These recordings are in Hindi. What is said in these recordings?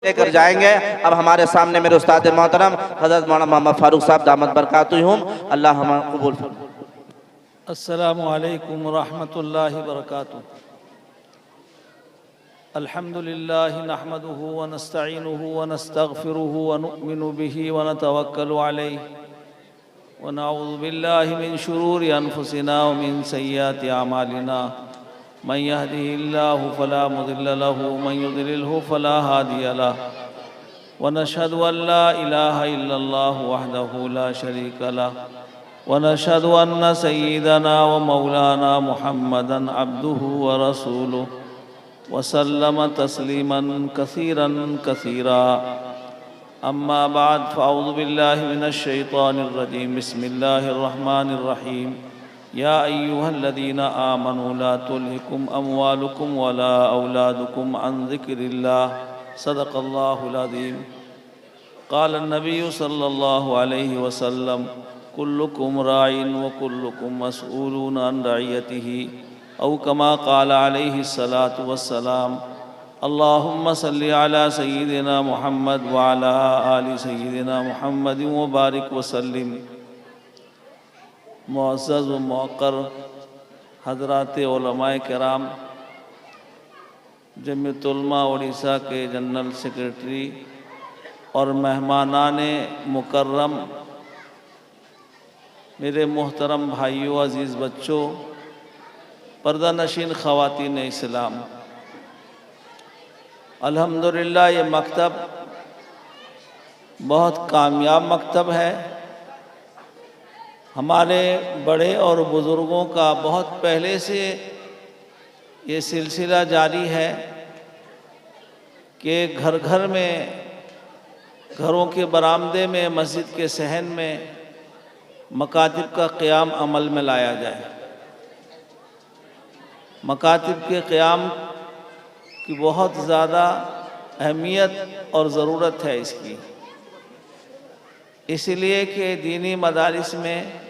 लेकर जाएंगे। अब हमारे सामने मेरे उस्ताद मोहतरम हज़रत मौलाना मोहम्मद फारूक साहब दामद बरकातुहुम, अल्लाह हम कबूल फरमाए। अस्सलामु अलैकुम रहमतुल्लाहि बरकातुहू। अल्हम्दुलिल्लाहि नहमदुहु व नस्तईनुहु व नस्तगफिरुहु व नुअमिनु बिही व नतवक्कलु अलैहि व नऊज़ु बिल्लाहि मिन शुरूरि अनफुसिना व मिन सय्यिआति अमालिना। मन यहदिहिल्लाहु फला मुदिल्ल लहु व मन युद्लिलहु फला हादिय लहु व नशहदु अन ला इलाहा इल्लल्लाहु वहदहु ला शरीक लहु व नशहदु अन्न सय्यिदना व मौलाना मुहम्मदन अब्दुहु व रसूलुहु वसल्लम तस्लीमन कसीरन कसीरा। अम्मा बाद फ़अऊज़ु बिल्लाहि मिनश शैतानिर रजीम। बिस्मिल्लाहिर रहमानिर रहीम। या अय्युहल्लज़ीना आमनू ला तुल्हिकुम अमवालुकुम वला औलादुकुम अन ज़िक्रिल्लाह। सदक़ल्लाहुल अज़ीम। क़ाल नबिय्यु सल्लल्लाहु अलैहि वसल्लम कुल्लुकुम राइन व कुल्लुकुम मसऊलून अन रइयतिही औ कमा क़ाल अलैहि सलातु वस्सलाम। अल्लाहुम्मा सल्लि अला सय्यिदिना मुहम्मद व अला आलि सय्यिदिना मुहम्मद व बारिक वसल्लिम। मुअज़्ज़ज़ व मुअक्कर हज़रात उलमाए किराम, जमीयत उलमा उड़ीसा के जनरल सेक्रेटरी और मेहमानाने मुकर्रम, मेरे मोहतरम भाइयों, अज़ीज़ बच्चों, पर्दा नशीन ख़वातीन इस्लाम, अल्हम्दुलिल्लाह ये मकतब बहुत कामयाब मकतब है। हमारे बड़े और बुज़ुर्गों का बहुत पहले से ये सिलसिला जारी है कि घर घर में, घरों के बरामदे में, मस्जिद के सहन में मकातिब का क़याम अमल में लाया जाए। मकातिब के क़याम की बहुत ज़्यादा अहमियत और ज़रूरत है इसकी, इसलिए कि दीनी मदारिस में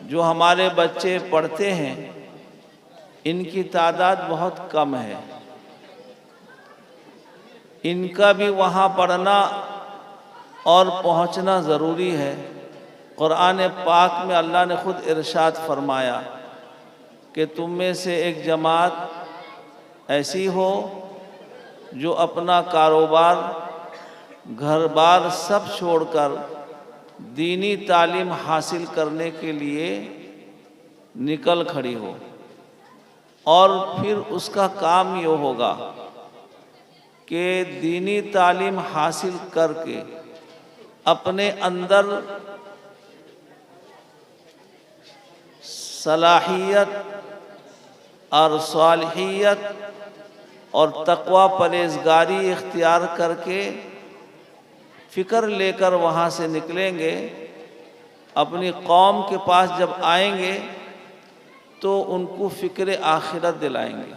जो हमारे बच्चे पढ़ते हैं इनकी तादाद बहुत कम है। इनका भी वहाँ पढ़ना और पहुँचना ज़रूरी है। कुरान पाक में अल्लाह ने ख़ुद इरशाद फरमाया कि तुम में से एक जमात ऐसी हो जो अपना कारोबार, घर बार सब छोड़कर दीनी तालीम हासिल करने के लिए निकल खड़ी हो, और फिर उसका काम ये होगा कि दीनी तालीम हासिल करके अपने अंदर सलाहियत और सालिहियत और तक़वा परहेज़गारी इख्तियार करके फ़िक्र लेकर वहाँ से निकलेंगे। अपनी कौम के पास जब आएंगे तो उनको फ़िक्र आखिरत दिलाएंगे।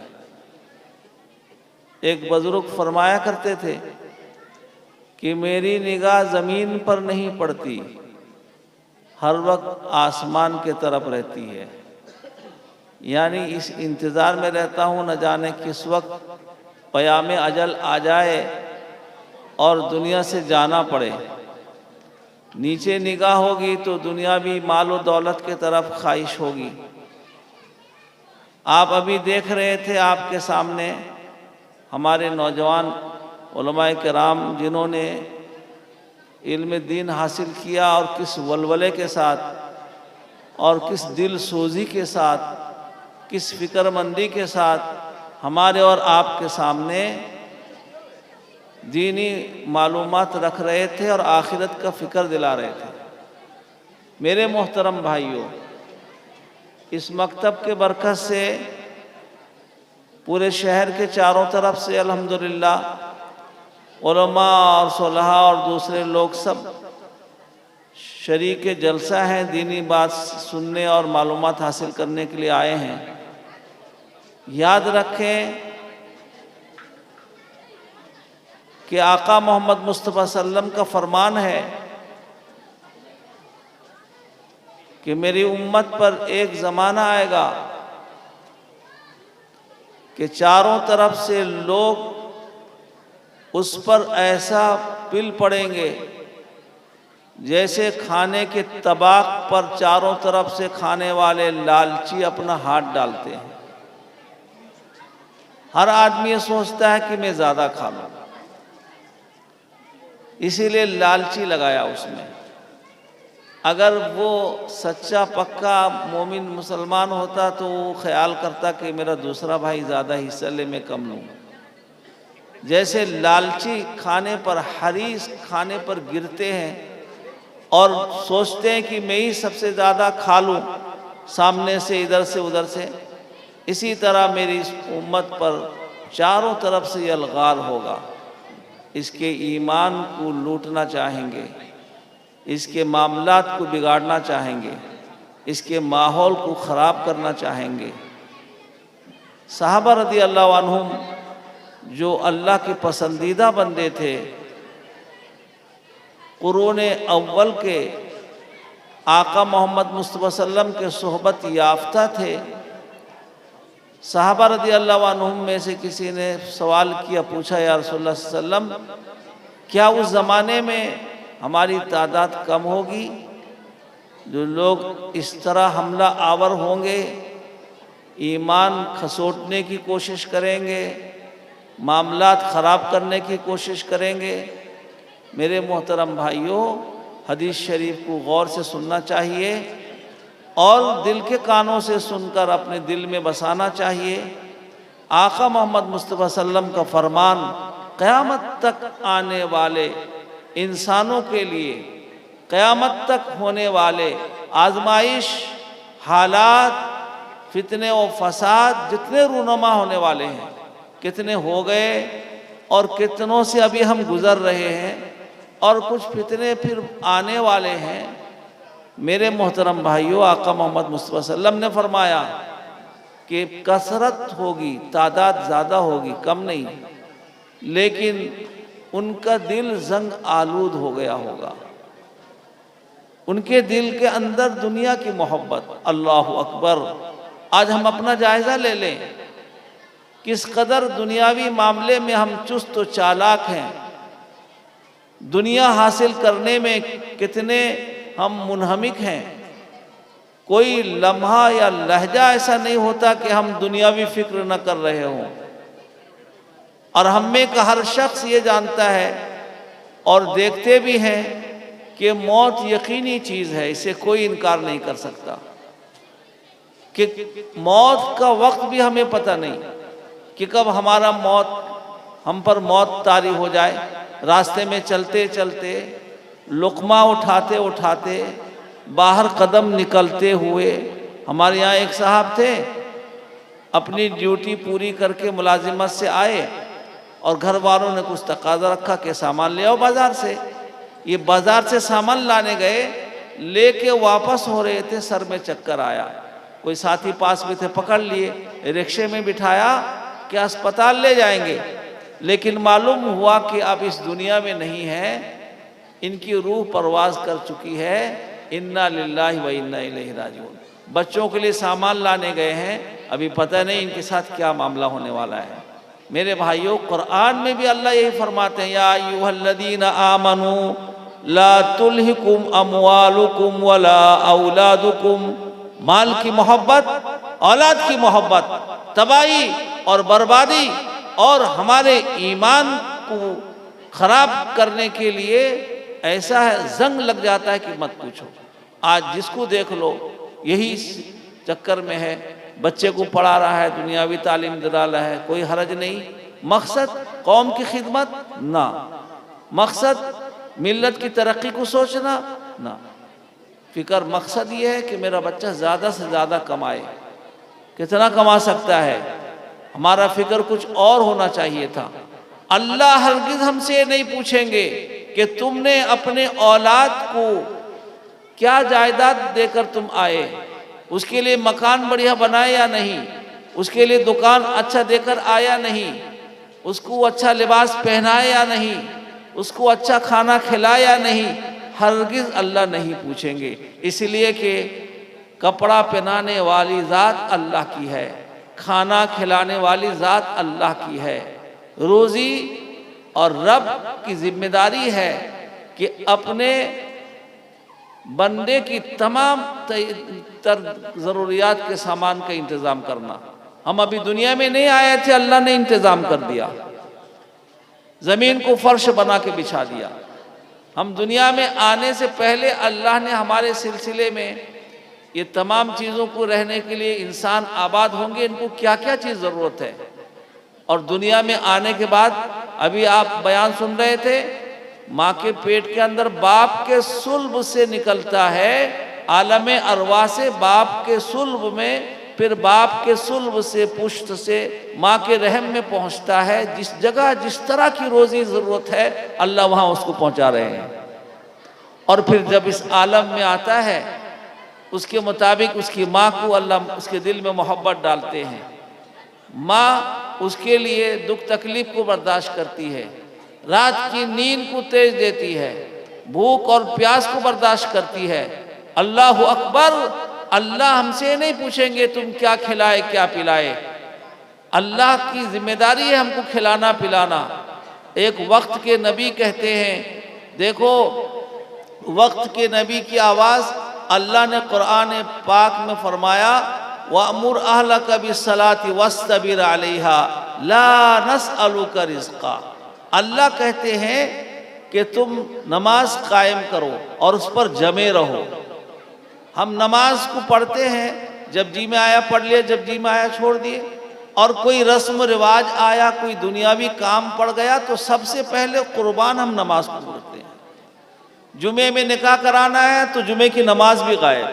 एक बुज़ुर्ग फरमाया करते थे कि मेरी निगाह ज़मीन पर नहीं पड़ती, हर वक्त आसमान के तरफ रहती है। यानी इस इंतज़ार में रहता हूँ न जाने किस वक्त क़याम अजल आ जाए और दुनिया से जाना पड़े। नीचे निगाह होगी तो दुनियावी माल व दौलत के तरफ ख्वाहिश होगी। आप अभी देख रहे थे आपके सामने हमारे नौजवान उलमाए किराम जिन्होंने इल्म दीन हासिल किया और किस वलवले के साथ और किस दिल सोजी के साथ, किस फ़िक्रमंदी के साथ हमारे और आपके सामने दीनी मालूमात रख रहे थे और आखिरत का फ़िक्र दिला रहे थे। मेरे मोहतरम भाइयों, इस मकतब के बरकत से पूरे शहर के चारों तरफ से अल्हम्दुलिल्लाह उलमा और सुलहा और दूसरे लोग सब शरीक जलसा हैं, दीनी बात सुनने और मालूमात हासिल करने के लिए आए हैं। याद रखें कि आका मोहम्मद मुस्तफ़ा सल्लम का फरमान है कि मेरी उम्मत पर एक ज़माना आएगा कि चारों तरफ से लोग उस पर ऐसा पिल पड़ेंगे जैसे खाने के तबाक पर चारों तरफ से खाने वाले लालची अपना हाथ डालते हैं। हर आदमी ये सोचता है कि मैं ज़्यादा खा लूँ, इसीलिए लालची लगाया उसमें। अगर वो सच्चा पक्का मोमिन मुसलमान होता तो वो ख्याल करता कि मेरा दूसरा भाई ज़्यादा हिस्सा ले, मैं कम लूँ। जैसे लालची खाने पर, हरीस खाने पर गिरते हैं और सोचते हैं कि मैं ही सबसे ज़्यादा खा लूँ, सामने से, इधर से, उधर से। इसी तरह मेरी इस उम्मत पर चारों तरफ से यलगार होगा। इसके ईमान को लूटना चाहेंगे, इसके मामलात को बिगाड़ना चाहेंगे, इसके माहौल को ख़राब करना चाहेंगे। सहाबा रदी अल्लाह अन्हुम जो अल्लाह के पसंदीदा बंदे थे, कुरूने अव्वल के आका मोहम्मद मुस्तफ़ा सल्लम के सोहबत याफ्ता थे। सहाबा रदी अल्लाह अन्हुम में से किसी ने सवाल किया, पूछा, या रसूलुल्लाह सल्लम, क्या उस ज़माने में हमारी तादाद कम होगी, जो लोग इस तरह हमला आवर होंगे, ईमान खसोटने की कोशिश करेंगे, मामलात ख़राब करने की कोशिश करेंगे? मेरे मोहतरम भाइयों, हदीस शरीफ को गौर से सुनना चाहिए और दिल के कानों से सुनकर अपने दिल में बसाना चाहिए। आका मोहम्मद मुस्तफ़ा सल्लम का फरमान क़यामत तक आने वाले इंसानों के लिए, क़यामत तक होने वाले आजमाइश, हालात, फितने और फसाद जितने रूनुमा होने वाले हैं, कितने हो गए और कितनों से अभी हम गुज़र रहे हैं, और कुछ फितने फिर आने वाले हैं। मेरे मोहतरम भाइयों, आका मोहम्मद मुस्तफ़ा सल्लम ने फरमाया कि कसरत होगी, तादाद ज़्यादा होगी, कम नहीं, लेकिन उनका दिल जंग आलूद हो गया होगा। उनके दिल के अंदर दुनिया की मोहब्बत। अल्लाह अकबर। आज हम अपना जायज़ा ले लें, किस कदर दुनियावी मामले में हम चुस्त व चालाक हैं, दुनिया हासिल करने में कितने हम मुनहमिक हैं। कोई लम्हा या लहजा ऐसा नहीं होता कि हम दुनियावी फिक्र न कर रहे हों। और हम में का हर शख्स ये जानता है और देखते भी हैं कि मौत यकीनी चीज़ है, इसे कोई इनकार नहीं कर सकता। कि मौत का वक्त भी हमें पता नहीं कि कब हमारा हम पर मौत तारी हो जाए। रास्ते में चलते चलते, लुक़मा उठाते उठाते, बाहर कदम निकलते हुए, हमारे यहाँ एक साहब थे, अपनी ड्यूटी पूरी करके मुलाजिमत से आए और घर वालों ने कुछ तकाज़ा रखा कि सामान ले आओ बाज़ार से। ये बाज़ार से सामान लाने गए, लेके वापस हो रहे थे, सर में चक्कर आया। कोई साथी पास में थे, पकड़ लिए, रिक्शे में बिठाया कि अस्पताल ले जाएंगे। लेकिन मालूम हुआ कि अब इस दुनिया में नहीं है, इनकी रूह परवाज़ कर चुकी है। इन्ना लिल्लाहि व इन्ना इलैहि राजिऊन। बच्चों के लिए सामान लाने गए हैं, अभी पता नहीं इनके साथ क्या मामला होने वाला है। मेरे भाइयों, कुरान में भी अल्लाह यही फरमाते हैं, या अय्युहल्लज़ीना आमनू ला तुल्हिकुम अमवालुकुम वला औलादुकुम। माल की मोहब्बत, औलाद की मोहब्बत तबाही और बर्बादी और हमारे ईमान को ख़राब करने के लिए ऐसा है, जंग लग जाता है कि मत पूछो। आज जिसको देख लो यही चक्कर में है, बच्चे को पढ़ा रहा है, दुनियावी तालीम दिला रहा है, कोई हरज नहीं। मकसद कौम की खिदमत ना, मकसद मिल्लत की तरक्की को सोचना ना, फिक्र मकसद ये है कि मेरा बच्चा ज़्यादा से ज़्यादा कमाए। कितना कमा सकता है, हमारा फिक्र कुछ और होना चाहिए था। अल्लाह हरगिज़ हमसे नहीं पूछेंगे कि तुमने अपने औलाद को क्या जायदाद देकर तुम आए, उसके लिए मकान बढ़िया बनाए या नहीं, उसके लिए दुकान अच्छा देकर आया नहीं, उसको अच्छा लिबास पहनाए या नहीं, उसको अच्छा खाना खिलाए या नहीं। हरगिज़ अल्लाह नहीं पूछेंगे, इसलिए कि कपड़ा पहनाने वाली ज़ात अल्लाह की है, खाना खिलाने वाली ज़ात अल्लाह की है, रोज़ी और रब की जिम्मेदारी है कि अपने बंदे की तमाम ज़रूरियात के सामान का इंतज़ाम करना। हम अभी दुनिया में नहीं आए थे, अल्लाह ने इंतज़ाम कर दिया, ज़मीन को फर्श बना के बिछा दिया। हम दुनिया में आने से पहले अल्लाह ने हमारे सिलसिले में ये तमाम चीज़ों को रहने के लिए, इंसान आबाद होंगे, इनको क्या क्या चीज़ ज़रूरत है। और दुनिया में आने के बाद अभी आप बयान सुन रहे थे, माँ के पेट के अंदर बाप के सुल्ब से निकलता है, आलम अरवा से बाप के सुल्ब में, फिर बाप के सुल्ब से पुश्त से माँ के रहम में पहुँचता है। जिस जगह जिस तरह की रोज़ी ज़रूरत है अल्लाह वहाँ उसको पहुँचा रहे हैं। और फिर जब इस आलम में आता है उसके मुताबिक उसकी माँ को अल्लाह उसके दिल में मोहब्बत डालते हैं। माँ उसके लिए दुख तकलीफ को बर्दाश्त करती है, रात की नींद को तेज देती है, भूख और प्यास को बर्दाश्त करती है। अल्लाह अकबर, अल्लाह हमसे नहीं पूछेंगे तुम क्या खिलाए क्या पिलाए, अल्लाह की जिम्मेदारी है हमको खिलाना पिलाना। एक वक्त के नबी कहते हैं, देखो वक्त के नबी की आवाज़ अल्लाह ने कुरान पाक में फरमाया, वअमुर अहलका बिस्सलाति वस्तबिर अलैहा ला नसअलुका रिज़्क़ा। अल्लाह कहते हैं कि तुम नमाज कायम करो और उस पर जमे रहो। हम नमाज को पढ़ते हैं, जब जी में आया पढ़ लिया, जब जी में आया छोड़ दिए। और कोई रस्म रिवाज आया, कोई दुनियावी काम पड़ गया तो सबसे पहले कुर्बान हम नमाज को पढ़ते हैं। जुमे में निकाह कराना है तो जुमे की नमाज भी गायब,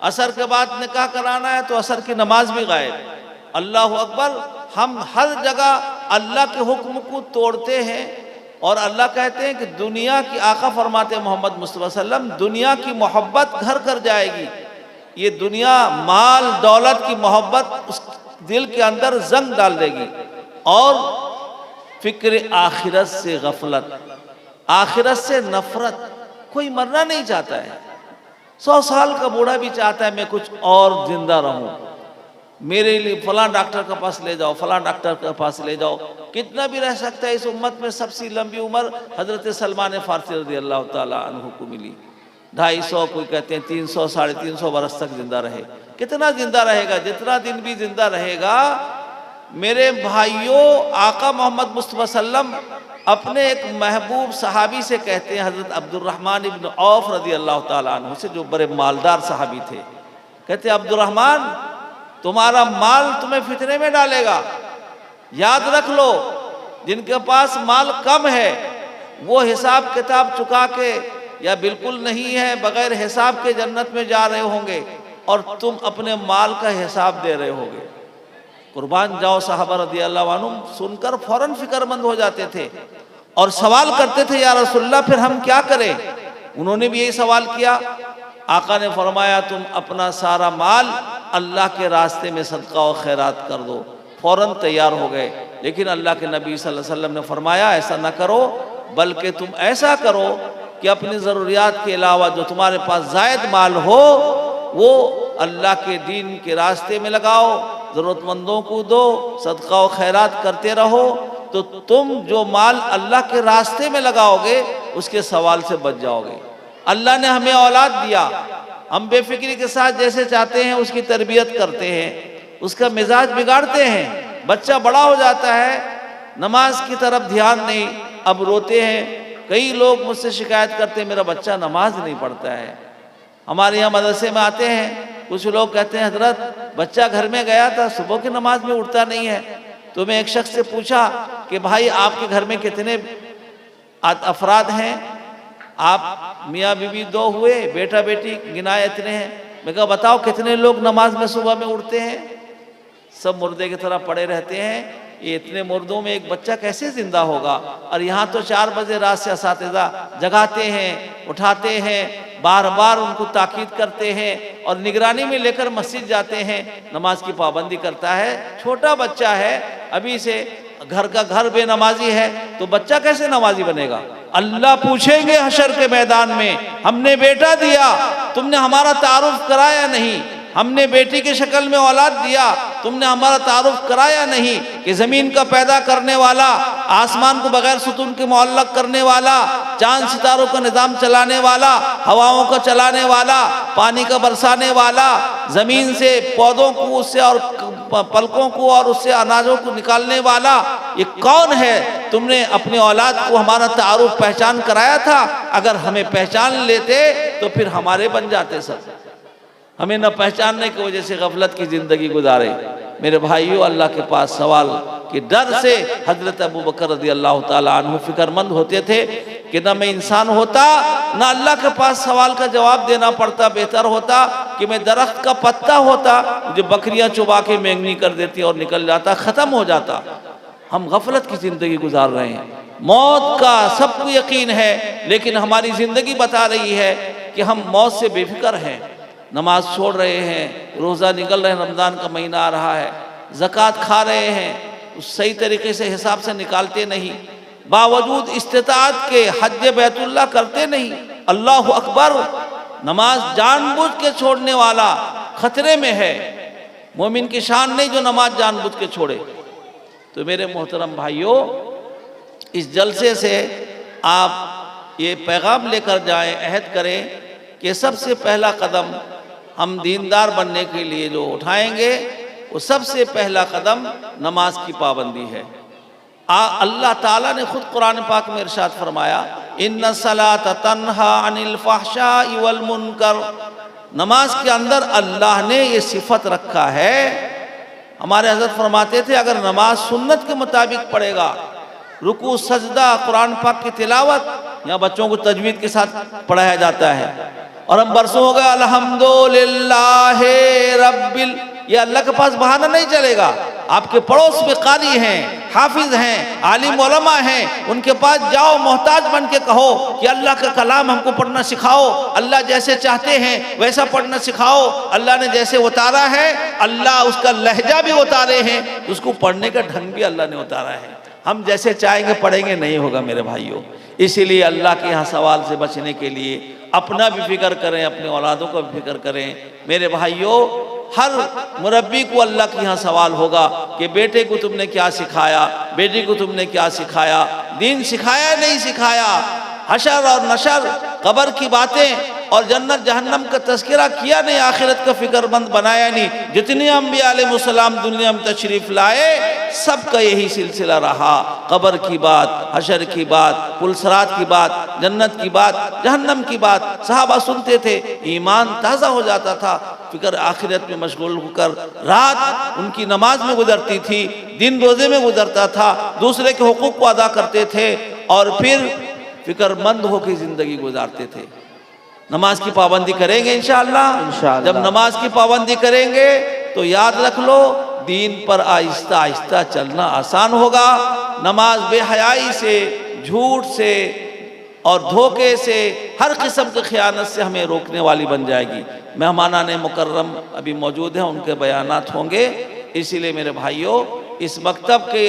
असर के बाद निकाह कराना है तो असर की नमाज भी गायब। अल्लाह अकबर, हम हर जगह अल्लाह के हुक्म को तोड़ते हैं। और अल्लाह कहते हैं कि दुनिया की, आका फरमाते हैं मोहम्मद मुस्तफ़ा सल्लम, दुनिया की मोहब्बत घर कर जाएगी। ये दुनिया माल दौलत की मोहब्बत उस दिल के अंदर जंग डाल देगी। और फिक्र आखिरत से गफलत, आखिरत से नफरत। कोई मरना नहीं चाहता है, 100 साल का बूढ़ा भी चाहता है मैं कुछ और जिंदा रहूं, मेरे लिए फलां डॉक्टर के पास ले जाओ, फलां डॉक्टर के पास ले जाओ। कितना भी रह सकता है। इस उम्मत में सबसे लंबी उम्र हजरत सलमान फारसी रज़ी अल्लाह ताला अन्हु को मिली, 250, कोई कहते हैं 300, 350 बरस तक जिंदा रहे। कितना जिंदा रहेगा? जितना दिन भी जिंदा रहेगा। मेरे भाइयों, आका मोहम्मद मुस्तफ़ा सल्लम अपने एक महबूब सहाबी से कहते हैं, हजरत अब्दुर्रहमान इब्न औफ रज़ी अल्लाह ताला अन्हु से, जो बड़े मालदार सहाबी थे, कहते अब्दुर्रहमान तुम्हारा माल तुम्हें फितने में डालेगा। याद रख लो, जिनके पास माल कम है वो हिसाब किताब चुका के या बिल्कुल नहीं है, बगैर हिसाब के जन्नत में जा रहे होंगे, और तुम अपने माल का हिसाब दे रहे होगे। कुर्बान जाओ। साहबा रज़ी अल्लाह अन्हुम सुनकर फौरन फिक्रमंद हो जाते थे और सवाल करते थे, या रसूलल्लाह फिर हम क्या करें? उन्होंने भी यही सवाल किया। आका ने फरमाया तुम अपना सारा माल अल्लाह के रास्ते में सदका और खैरात कर दो। फौरन तैयार हो गए। लेकिन अल्लाह के नबी सल्लल्लाहु अलैहि वसल्लम ने फरमाया ऐसा ना करो, बल्कि तुम ऐसा करो कि अपनी ज़रूरियात के अलावा जो तुम्हारे पास ज़ायद माल हो वो अल्लाह के दीन के रास्ते में लगाओ, ज़रूरतमंदों को दो, सदका और खैरात करते रहो। तो तुम जो माल अल्लाह के रास्ते में लगाओगे उसके सवाल से बच जाओगे। अल्लाह ने हमें औलाद दिया, हम बेफिक्री के साथ जैसे चाहते हैं उसकी तरबियत करते हैं, उसका मिजाज बिगाड़ते हैं। बच्चा बड़ा हो जाता है, नमाज की तरफ ध्यान नहीं, अब रोते हैं। कई लोग मुझसे शिकायत करते हैं मेरा बच्चा नमाज नहीं पढ़ता है। हमारे यहाँ मदरसे में आते हैं, कुछ लोग कहते हैं हजरत बच्चा घर में गया था, सुबह की नमाज में उठता नहीं है। तो मैं एक शख्स से पूछा कि भाई आपके घर में कितने अफराद हैं? आप मियाँ बीवी 2 हुए, बेटा बेटी गिनाए इतने हैं। मैं कहा बताओ कितने लोग नमाज में सुबह में उठते हैं? सब मुर्दे की तरह पड़े रहते हैं। ये इतने मुर्दों में एक बच्चा कैसे जिंदा होगा? और यहाँ तो 4 बजे रात से असातिज़ा जगाते हैं, उठाते हैं, बार बार उनको ताकीद करते हैं और निगरानी में लेकर मस्जिद जाते हैं, नमाज की पाबंदी करता है। छोटा बच्चा है, अभी से घर का घर बेनमाजी है तो बच्चा कैसे नमाजी बनेगा? अल्लाह पूछेंगे हशर के मैदान में, हमने बेटा दिया, तुमने हमारा तारुफ कराया नहीं, हमने बेटी की शक्ल में औलाद दिया, तुमने हमारा तारुफ कराया नहीं कि ज़मीन का पैदा करने वाला, आसमान को बगैर सुतून के मुअल्लक करने वाला, चांद सितारों का निज़ाम चलाने वाला, हवाओं का चलाने वाला, पानी का बरसाने वाला, ज़मीन से पौधों को उससे और पलकों को और उससे अनाजों को निकालने वाला, ये कौन है? तुमने अपनी औलाद को हमारा तारुफ पहचान कराया था। अगर हमें पहचान लेते तो फिर हमारे बन जाते सब। हमें न पहचानने की वजह से गफलत की ज़िंदगी गुजारे। मेरे भाइयों, अल्लाह के पास सवाल के डर से हज़रत अबू बकर रज़ी अल्लाह ताला अन्हु फिक्रमंद होते थे कि न मैं इंसान होता, न अल्लाह के पास सवाल का जवाब देना पड़ता। बेहतर होता कि मैं दरख्त का पत्ता होता जो बकरियां चुबा के मेंगनी कर देती और निकल जाता, ख़त्म हो जाता। हम गफलत की ज़िंदगी गुजार रहे हैं। मौत का सबको यकीन है, लेकिन हमारी ज़िंदगी बता रही है कि हम मौत से बेफिक्र हैं। नमाज छोड़ रहे हैं, रोज़ा निकल रहे हैं, रमज़ान का महीना आ रहा है, ज़कात खा रहे हैं, उस सही तरीके से हिसाब से निकालते नहीं, बावजूद इस्तिताअत के हज बैतुल्लाह करते नहीं। अल्लाहु अकबर, नमाज जानबूझ के छोड़ने वाला खतरे में है। मोमिन की शान नहीं जो नमाज जानबूझ के छोड़े। तो मेरे मोहतरम भाइयों, इस जलसे से आप ये पैगाम लेकर जाएं, अहद करें कि सबसे पहला कदम हम दीनदार बनने के लिए जो उठाएंगे, वो सबसे पहला कदम नमाज की पाबंदी है। अल्लाह ताला ने खुद कुरान पाक में इरशाद फरमाया, इन्ना सलात तन्हा अनिल फहशाई वल मुनकर। नमाज के अंदर अल्लाह ने ये सिफत रखा है। हमारे हज़रत फरमाते थे, अगर नमाज सुन्नत के मुताबिक पढ़ेगा, रुकू सजदा, कुरान पाक की तिलावत, यहाँ बच्चों को तजवीद के साथ पढ़ाया जाता है, और हम बरसों हो गए अल्हम्दुलिल्लाह रब्बिल, ये अल्लाह के पास बहाना नहीं चलेगा। आपके पड़ोस में कारी हैं, हाफिज हैं, आलिम उलमा हैं, उनके पास जाओ, मोहताज बन के कहो कि अल्लाह का कलाम हमको पढ़ना सिखाओ, अल्लाह जैसे चाहते हैं वैसा पढ़ना सिखाओ, अल्लाह ने जैसे उतारा है, अल्लाह उसका लहजा भी उतारे हैं, उसको पढ़ने का ढंग भी अल्लाह ने उतारा है। हम जैसे चाहेंगे पढ़ेंगे नहीं होगा मेरे भाइयों। इसीलिए अल्लाह के यहाँ सवाल से बचने के लिए अपना भी फिक्र करें, अपने औलादों का भी फिक्र करें। मेरे भाइयों, हर मुरब्बी को अल्लाह के यहाँ सवाल होगा कि बेटे को तुमने क्या सिखाया, बेटी को तुमने क्या सिखाया, दीन सिखाया नहीं सिखाया, हशर और नशर, कब्र की बातें और जन्नत जहन्नम का तज़किरा किया नहीं, आखिरत का फिक्रमंद बनाया नहीं। जितने अंबिया अलैहिस्सलाम दुनिया में तशरीफ़ लाए, सबका यही सिलसिला रहा। कब्र की बात, हशर की बात, पुलसरात की बात, जन्नत की बात, जहन्नम की बात सहाबा सुनते थे, ईमान ताज़ा हो जाता था। फिक्र आखिरत में मशगूल होकर रात उनकी नमाज में गुजरती थी, दिन रोज़े में गुजरता था, दूसरे के हुकूक को अदा करते थे, और फिर फिक्रमंद होकर ज़िंदगी गुजारते थे। नमाज की पाबंदी करेंगे इंशाअल्लाह। जब नमाज की पाबंदी करेंगे तो याद रख लो, दीन पर आहिस्ता आहिस्ता चलना आसान होगा। नमाज बेहयाई से, झूठ से और धोखे से, हर किस्म की खयानत से हमें रोकने वाली बन जाएगी। मेहमानाने मुकर्रम अभी मौजूद हैं, उनके बयानात होंगे। इसीलिए मेरे भाइयों, इस मकतब के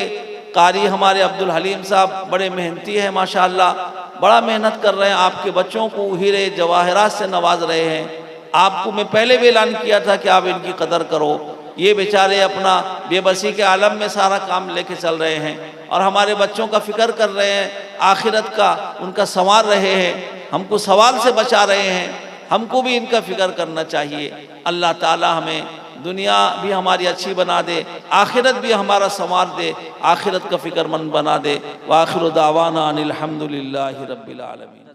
कारी हमारे अब्दुल हलीम साहब बड़े मेहनती हैं माशाअल्लाह, बड़ा मेहनत कर रहे हैं, आपके बच्चों को हीरे जवाहरात से नवाज रहे हैं। आपको मैं पहले भी ऐलान किया था कि आप इनकी कदर करो। ये बेचारे अपना बेबसी के आलम में सारा काम लेके चल रहे हैं और हमारे बच्चों का फिक्र कर रहे हैं, आखिरत का उनका संवार रहे हैं, हमको सवाल से बचा रहे हैं। हमको भी इनका फिक्र करना चाहिए। अल्लाह ताला हमें दुनिया भी हमारी अच्छी बना दे, आखिरत भी हमारा संवार दे, आखिरत का फिक्रमंद बना दे। व आखिरु दावाना अनिल हम्दुलिल्लाहि रब्बिल आलमीन।